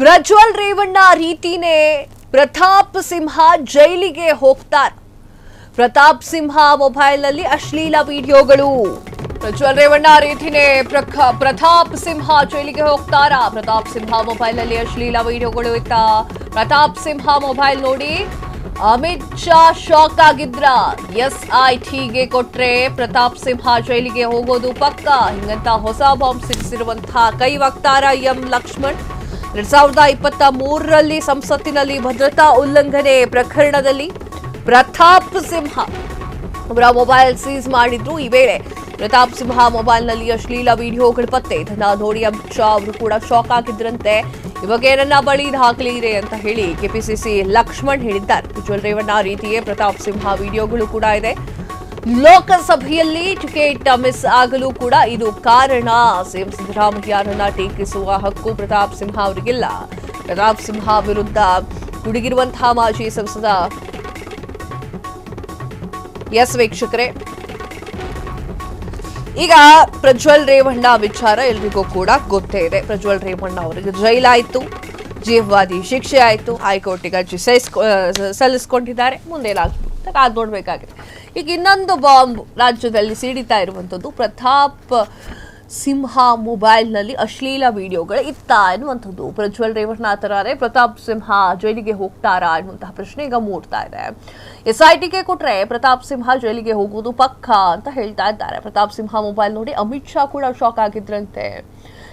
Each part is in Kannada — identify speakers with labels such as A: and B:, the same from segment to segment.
A: ಪ್ರಜ್ವಲ್ ರೇವಣ್ಣ ರೀತಿನೇ ಪ್ರತಾಪ್ ಸಿಂಹ ಜೈಲಿಗೆ ಹೋಗ್ತಾರೆ. ಪ್ರತಾಪ್ ಸಿಂಹ ಮೊಬೈಲ್ನಲ್ಲಿ ಅಶ್ಲೀಲ ವಿಡಿಯೋಗಳು. ಪ್ರಜ್ವಲ್ ರೇವಣ್ಣ ರೀತಿನೇ ಪ್ರತಾಪ್ ಸಿಂಹ ಜೈಲಿಗೆ ಹೋಗ್ತಾರಾ? ಪ್ರತಾಪ್ ಸಿಂಹ ಮೊಬೈಲ್ನಲ್ಲಿ ಅಶ್ಲೀಲ ವಿಡಿಯೋಗಳು ಇತ್ತ. ಪ್ರತಾಪ್ ಸಿಂಹ ಮೊಬೈಲ್ ನೋಡಿ ಅಮಿತ್ ಶಾ ಶಾಕ್ ಆಗಿದ್ರ. SITಗೆ ಕೊಟ್ರೆ ಪ್ರತಾಪ್ ಸಿಂಹ ಜೈಲಿಗೆ ಹೋಗೋದು ಪಕ್ಕ. ಹಿಂಗಂತ ಹೊಸ ಬಾಂಬ್ ಸಿಡಿಸಿರುವಂತಹ ಕೈ ವಕ್ತಾರ ಎಂ ಲಕ್ಷ್ಮಣ್ 2023ರಲ್ಲಿ ಸಂಸತ್ತಿನಲ್ಲಿ ಭದ್ರತಾ ಉಲ್ಲಂಘನೆ ಪ್ರಕರಣದಲ್ಲಿ ಪ್ರತಾಪ್ ಸಿಂಹ ಅವರ ಮೊಬೈಲ್ ಸೀಸ್ ಮಾಡಿದ್ರು. ಈ ವೇಳೆ ಪ್ರತಾಪ್ ಸಿಂಹ ಮೊಬೈಲ್ನಲ್ಲಿ ಅಶ್ಲೀಲ ವಿಡಿಯೋಗಳು ಪತ್ತೆ. ಇದನ್ನ ನೋಡಿ ಅಮಿತ್ ಶಾ ಅವರು ಕೂಡ ಶಾಕ್ ಆಗಿದ್ರಂತೆ. ಇವಾಗ ನನ್ನ ಬಳಿ ದಾಖಲೆ ಇದೆ ಅಂತ ಹೇಳಿ ಕೆಪಿಸಿಸಿ ಲಕ್ಷ್ಮಣ್ ಹೇಳಿದ್ದಾರೆ. ಪ್ರಜ್ವಲ್ ರೇವಣ್ಣ ರೀತಿಯೇ ಪ್ರತಾಪ್ ಸಿಂಹ ವಿಡಿಯೋಗಳು ಕೂಡ ಇದೆ. ಲೋಕಸಭೆಯಲ್ಲಿ ಟಿಕೆಟ್ ಮಿಸ್ ಆಗಲು ಕೂಡ ಇದು ಕಾರಣ. ಸಿಎಂ ಸಿದ್ದರಾಮಯ್ಯರನ್ನ ಟೀಕಿಸುವ ಹಕ್ಕು ಪ್ರತಾಪ್ ಸಿಂಹ ಅವರಿಗಿಲ್ಲ. ಪ್ರತಾಪ್ ಸಿಂಹ ವಿರುದ್ಧ ಗುಡುಗಿರುವಂತಹ ಮಾಜಿ ಸಂಸದ ವೀಕ್ಷಕರೇ, ಈಗ ಪ್ರಜ್ವಲ್ ರೇವಣ್ಣ ವಿಚಾರ ಎಲ್ರಿಗೂ ಕೂಡ ಗೊತ್ತೇ ಇದೆ. ಪ್ರಜ್ವಲ್ ರೇವಣ್ಣ ಅವರಿಗೆ ಜೈಲಾಯಿತು, ಜೀವವಾದಿ ಶಿಕ್ಷೆ ಆಯಿತು, ಹೈಕೋರ್ಟಿಗೆ ಅರ್ಜಿ ಸಲ್ಲಿಸಿಕೊಂಡಿದ್ದಾರೆ. ಮುಂದೇನಾಗ್ತದೆ ಕಾದ್ ನೋಡ್ಬೇಕಾಗಿದೆ. ಈಗ ಇನ್ನೊಂದು ಬಾಂಬ್ ರಾಜ್ಯದಲ್ಲಿ ಸಿಡಿತಾ ಇರುವಂಥದ್ದು ಪ್ರತಾಪ್ ಸಿಂಹ ಮೊಬೈಲ್ನಲ್ಲಿ ಅಶ್ಲೀಲ ವಿಡಿಯೋಗಳು ಇತ್ತ ಎನ್ನುವಂಥದ್ದು. ಪ್ರಜ್ವಲ್ ರೇವಣ್ಣ ತರಾನೇ ಪ್ರತಾಪ್ ಸಿಂಹ ಜೈಲಿಗೆ ಹೋಗ್ತಾರಾ ಎನ್ನುವಂತಹ ಪ್ರಶ್ನೆ ಈಗ ಮೂಡ್ತಾ ಇದೆ. SITಗೆ ಕೊಟ್ರೆ ಪ್ರತಾಪ್ ಸಿಂಹ ಜೈಲಿಗೆ ಹೋಗುವುದು ಪಕ್ಕ ಅಂತ ಹೇಳ್ತಾ ಇದ್ದಾರೆ. ಪ್ರತಾಪ್ ಸಿಂಹ ಮೊಬೈಲ್ ನೋಡಿ ಅಮಿತ್ ಶಾ ಕೂಡ ಶಾಕ್ ಆಗಿದ್ರಂತೆ.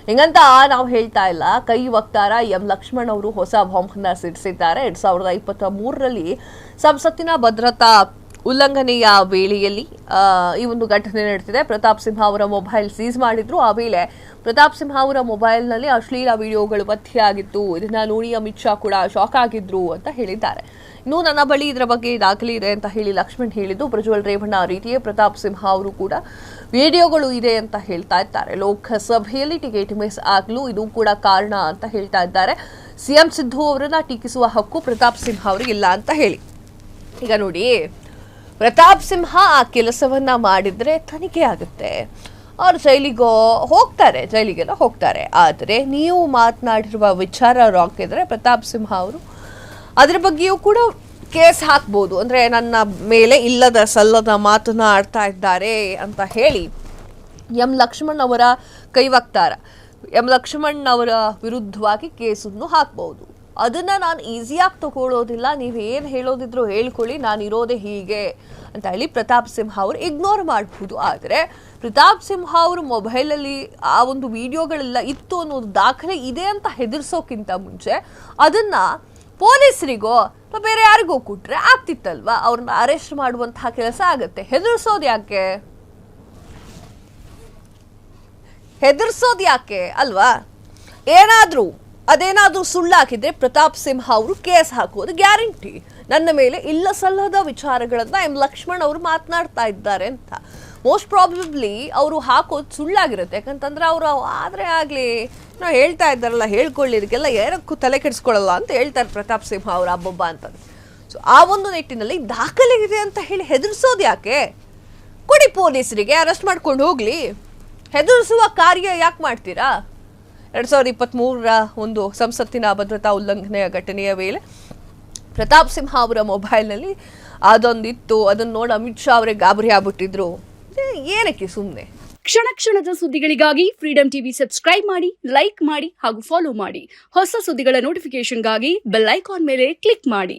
A: ಹಿಂಗಂತ ನಾವು ಹೇಳ್ತಾ ಇಲ್ಲ. ಕೈ ವಕ್ತಾರ ಎಂ ಲಕ್ಷ್ಮಣ್ ಅವರು ಹೊಸ ಬಾಂಬ್ ನ ಸಿಡಿಸಿದ್ದಾರೆ. 2023ರಲ್ಲಿ ಸಂಸತ್ತಿನ ಭದ್ರತಾ ಉಲ್ಲಂಘನೆಯ ವೇಳೆಯಲ್ಲಿ ಈ ಒಂದು ಘಟನೆ ನಡೆದಿದೆ. ಪ್ರತಾಪ್ ಸಿಂಹ ಅವರ ಮೊಬೈಲ್ ಸೀಸ್ ಮಾಡಿದ್ರು. ಆ ವೇಳೆ ಪ್ರತಾಪ್ ಸಿಂಹ ಅವರ ಮೊಬೈಲ್ನಲ್ಲಿ ಅಶ್ಲೀಲ ವಿಡಿಯೋಗಳು ಪತ್ತೆಯಾಗಿತ್ತು. ಇದನ್ನ ನೋಡಿ ಅಮಿತ್ ಶಾ ಕೂಡ ಶಾಕ್ ಆಗಿದ್ರು ಅಂತ ಹೇಳಿದ್ದಾರೆ. ಇನ್ನು ನನ್ನ ಬಳಿ ಇದರ ಬಗ್ಗೆ ದಾಖಲೆ ಇದೆ ಅಂತ ಹೇಳಿ ಲಕ್ಷ್ಮಣ್ ಹೇಳಿದ್ದು. ಪ್ರಜ್ವಲ್ ರೇವಣ್ಣ ರೀತಿಯೇ ಪ್ರತಾಪ್ ಸಿಂಹ ಅವರು ಕೂಡ ವಿಡಿಯೋಗಳು ಇದೆ ಅಂತ ಹೇಳ್ತಾ ಇದ್ದಾರೆ. ಲೋಕಸಭೆಯಲ್ಲಿ ಟಿಕೆಟ್ ಮಿಸ್ ಆಗಲು ಇದು ಕೂಡ ಕಾರಣ ಅಂತ ಹೇಳ್ತಾ ಇದ್ದಾರೆ. ಸಿಎಂ ಸಿದ್ದು ಅವರನ್ನ ಟೀಕಿಸುವ ಹಕ್ಕು ಪ್ರತಾಪ್ ಸಿಂಹ ಅವರಿಗಿಲ್ಲ ಅಂತ ಹೇಳಿ. ಈಗ ನೋಡಿ, ಪ್ರತಾಪ್ ಸಿಂಹ ಆ ಕೆಲಸವನ್ನ ಮಾಡಿದ್ರೆ ತನಿಖೆ ಆಗುತ್ತೆ, ಅವ್ರು ಜೈಲಿಗೆಲ್ಲ ಹೋಗ್ತಾರೆ. ಆದರೆ ನೀವು ಮಾತನಾಡಿರುವ ವಿಚಾರ ರಾಂಗ್ ಇದ್ರೆ ಪ್ರತಾಪ್ ಸಿಂಹ ಅವರು ಅದ್ರ ಬಗ್ಗೆಯೂ ಕೂಡ ಕೇಸ್ ಹಾಕ್ಬೋದು. ಅಂದ್ರೆ ನನ್ನ ಮೇಲೆ ಇಲ್ಲದ ಸಲ್ಲದ ಮಾತನ್ನ ಆಡ್ತಾ ಇದ್ದಾರೆ ಅಂತ ಹೇಳಿ ಎಂ ಲಕ್ಷ್ಮಣ್ ಅವರ ಕೈ ವಕ್ತಾರ ಎಂ ಲಕ್ಷ್ಮಣ್ ಅವರ ವಿರುದ್ಧವಾಗಿ ಕೇಸನ್ನು ಹಾಕ್ಬಹುದು. ಅದನ್ನ ನಾನು ಈಸಿಯಾಗಿ ತಗೊಳ್ಳೋದಿಲ್ಲ. ನೀವು ಏನು ಹೇಳೋದಿದ್ರು ಹೇಳ್ಕೊಳ್ಳಿ, ನಾನು ಇರೋದೇ ಹೀಗೆ ಅಂತ ಹೇಳಿ ಪ್ರತಾಪ್ ಸಿಂಹ ಅವರು ಇಗ್ನೋರ್ ಮಾಡಬಹುದು. ಆದರೆ ಪ್ರತಾಪ್ ಸಿಂಹ ಅವರು ಮೊಬೈಲಲ್ಲಿ ಆ ಒಂದು ವಿಡಿಯೋಗಳೆಲ್ಲ ಇತ್ತು ಅನ್ನೋದು ದಾಖಲೆ ಇದೆ ಅಂತ ಹೆದರ್ಸೋಕ್ಕಿಂತ ಮುಂಚೆ ಅದನ್ನ ಪೊಲೀಸರಿಗೋ ಬೇರೆ ಯಾರಿಗೋ ಕೊಟ್ರೆ ಆಗ್ತಿತ್ತಲ್ವಾ? ಅವ್ರನ್ನ ಅರೆಸ್ಟ್ ಮಾಡುವಂತಹ ಕೆಲಸ ಆಗತ್ತೆ. ಹೆದರ್ಸೋದು ಯಾಕೆ ಅಲ್ವಾ? ಅದೇನಾದ್ರೂ ಸುಳ್ಳಾಕಿದ್ರೆ ಪ್ರತಾಪ್ ಸಿಂಹ ಅವರು ಕೇಸ್ ಹಾಕೋದು ಗ್ಯಾರಂಟಿ. ನನ್ನ ಮೇಲೆ ಇಲ್ಲ ಸಲ್ಲದ ವಿಚಾರಗಳನ್ನ ಎಂ ಲಕ್ಷ್ಮಣ್ ಅವರು ಮಾತನಾಡ್ತಾ ಇದ್ದಾರೆ ಅಂತ. ಮೋಸ್ಟ್ ಪ್ರಾಬಬ್ಲಿ ಅವರು ಹಾಕೋದು ಸುಳ್ಳಾಗಿರುತ್ತೆ. ಯಾಕಂತಂದ್ರೆ ಅವರು ಆದ್ರೆ ಆಗ್ಲಿ ನಾವು ಹೇಳ್ತಾ ಇದ್ದಾರಲ್ಲ, ಹೇಳ್ಕೊಳ್ಳಿ, ಇದಕ್ಕೆಲ್ಲ ಏನಕ್ಕೂ ತಲೆ ಕೆಡಿಸ್ಕೊಳ್ಳಲ್ಲ ಅಂತ ಹೇಳ್ತಾರೆ ಪ್ರತಾಪ್ ಸಿಂಹ ಅವರು ಹಬ್ಬಬ್ಬ ಅಂತ. ಸೊ ಆ ಒಂದು ನಿಟ್ಟಿನಲ್ಲಿ ದಾಖಲೆ ಇದೆ ಅಂತ ಹೇಳಿ ಹೆದರ್ಸೋದು ಯಾಕೆ? ಕೊಡಿ ಪೊಲೀಸರಿಗೆ, ಅರೆಸ್ಟ್ ಮಾಡ್ಕೊಂಡು ಹೋಗ್ಲಿ. ಹೆದರಿಸುವ ಕಾರ್ಯ ಯಾಕೆ ಮಾಡ್ತೀರಾ? 2023ರ ಒಂದು ಸಂಸತ್ತಿನ ಭದ್ರತಾ ಉಲ್ಲಂಘನೆಯ ಘಟನೆಯ ವೇಳೆ ಪ್ರತಾಪ್ ಸಿಂಹ ಅವರ ಮೊಬೈಲ್ನಲ್ಲಿ ಅದೊಂದಿತ್ತು. ಅದನ್ನ ನೋಡಿ ಅಮಿತ್ ಶಾ ಅವರೇ ಗಾಬರಿ ಆಗ್ಬಿಟ್ಟಿದ್ರು. ಏನಕ್ಕೆ ಸುಮ್ಮನೆ?
B: ಕ್ಷಣ ಕ್ಷಣದ ಸುದ್ದಿಗಳಿಗಾಗಿ ಫ್ರೀಡಂ ಟಿವಿ ಸಬ್ಸ್ಕ್ರೈಬ್ ಮಾಡಿ, ಲೈಕ್ ಮಾಡಿ ಹಾಗೂ ಫಾಲೋ ಮಾಡಿ. ಹೊಸ ಸುದ್ದಿಗಳ ನೋಟಿಫಿಕೇಶನ್ಗಾಗಿ ಬೆಲ್ ಐಕಾನ್ ಮೇಲೆ ಕ್ಲಿಕ್ ಮಾಡಿ.